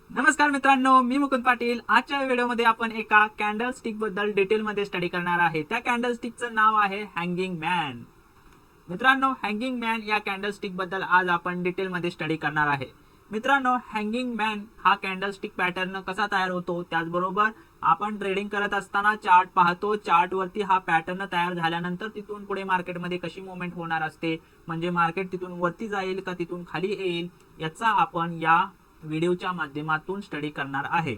नमस्कार मित्रांनो, मी मुकुंद पाटील। आजच्या व्हिडिओमध्ये आपण एका कॅन्डल स्टिक बद्दल डिटेलमध्ये स्टडी करणार आहे। त्या कॅन्डल स्टिकचं नाव आहे हँगिंग मॅन। मित्रांनो, हँगिंग मॅन या कॅन्डल स्टिक बद्दल आज आपण डिटेलमध्ये स्टडी करणार आहे। मित्रांनो, हँगिंग मॅन हा कॅन्डल स्टिक पॅटर्न कसा तयार होतो, त्याचबरोबर आपण ट्रेडिंग करत असताना चार्ट पाहतो, चार्ट वरती हा पॅटर्न तयार झाल्यानंतर तिथून पुढे मार्केटमध्ये कशी मूवमेंट होणार असते, म्हणजे मार्केट तिथून वरती जाईल का तिथून खाली येईल, याचा आपण या व्हिडिओच्या माध्यमातून स्टडी करणार आहे।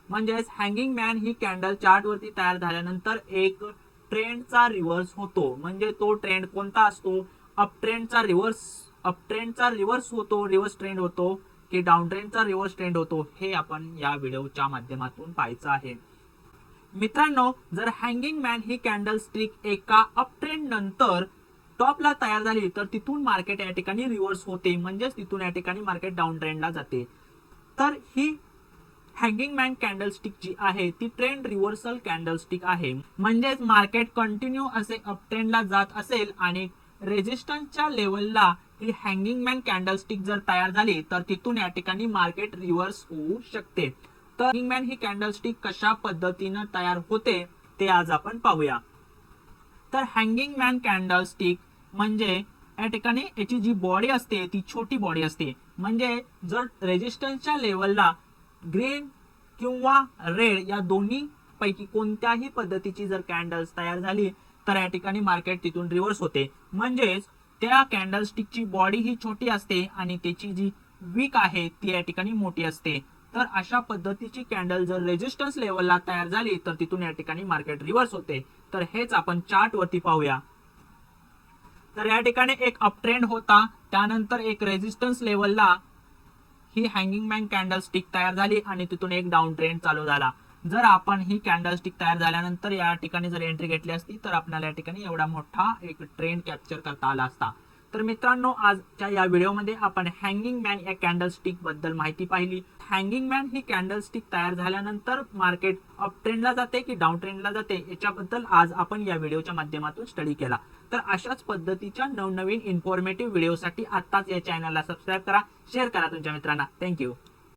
म्हणजेच हँगिंग मॅन ही कॅन्डल चार्ट वरती तयार झाल्यानंतर एक ट्रेंडचा रिव्हर्स होतो। म्हणजे तो ट्रेंड कोणता असतो? अप ट्रेंडचा रिव्हर्स होतो, रिव्हर्स ट्रेंड होतो की डाऊन ट्रेंडचा रिव्हर्स ट्रेंड होतो, हे आपण या व्हिडिओच्या माध्यमातून पाहायचं आहे। मित्रांनो, जर हँगिंग मॅन ही कॅन्डल स्टिक एका अप ट्रेंड नंतर टॉपला तयार झाली तर तिथून मार्केट या ठिकाणी रिव्हर्स होते, म्हणजेच तिथून या ठिकाणी मार्केट डाऊन ट्रेंडला जाते। तर ही हँगिंग मॅन कॅन्डल स्टिक जी आहे ती ट्रेंड रिव्हर्सल कॅन्डल स्टिक आहे। म्हणजेच मार्केट कंटिन्यू असे अप ट्रेंडला जात असेल आणि रेजिस्टन्सच्या लेवलला ही हँगिंग मॅन कॅन्डल स्टिक जर तयार झाली तर तिथून या ठिकाणी मार्केट रिव्हर्स होऊ शकते। तर हँगिंग मॅन ही कॅन्डल स्टिक कशा पद्धतीने तयार होते ते आज आपण पाहूया। तर हँगिंग मॅन कॅन्डल स्टिक म्हणजे या ठिकाणी याची जी बॉडी असते ती छोटी बॉडी असते। म्हणजे जर रेजिस्टन्सच्या लेवलला ग्रीन किंवा रेड या दोन्ही पैकी कोणत्याही पद्धतीची जर कॅन्डल्स तयार झाली तर या ठिकाणी मार्केट तिथून रिव्हर्स होते। म्हणजेच त्या कॅन्डल स्टिकची बॉडी ही छोटी असते आणि त्याची जी विक आहे ती या ठिकाणी मोठी असते। तर अशा पद्धतीची कॅन्डल जर रेजिस्टन्स लेवलला तयार झाली तर तिथून या ठिकाणी मार्केट रिव्हर्स होते। तर हेच आपण चार्ट वरती पाहूया। तर या ठिकाणी एक अप ट्रेंड होता, त्यानंतर एक रेजिस्टन्स लेवलला ही हँगिंग मॅन कॅन्डल स्टिक तयार झाली आणि तिथून एक डाऊन ट्रेंड चालू झाला। जर आपण ही कॅन्डल स्टिक तयार झाल्यानंतर या ठिकाणी जर एंट्री घेतली असती तर आपल्याला या ठिकाणी एवढा मोठा एक ट्रेंड कॅप्चर करता आला असता। तर मित्रांनो, आजच्या या व्हिडिओमध्ये आपण हँगिंग मॅन या कॅन्डल स्टिक बद्दल माहिती पाहिली। हँगिंग मॅन ही कॅन्डल स्टिक तयार झाल्यानंतर मार्केट अप ट्रेंडला जाते की डाऊन ट्रेंडला जाते याच्याबद्दल आज आपण या व्हिडिओच्या माध्यमातून स्टडी केला। तर अशाच पद्धतीच्या नवनवीन इन्फॉर्मेटिव्ह व्हिडिओसाठी आताच या चॅनलला सबस्क्राईब करा, शेअर करा तुमच्या मित्रांना। थँक्यू।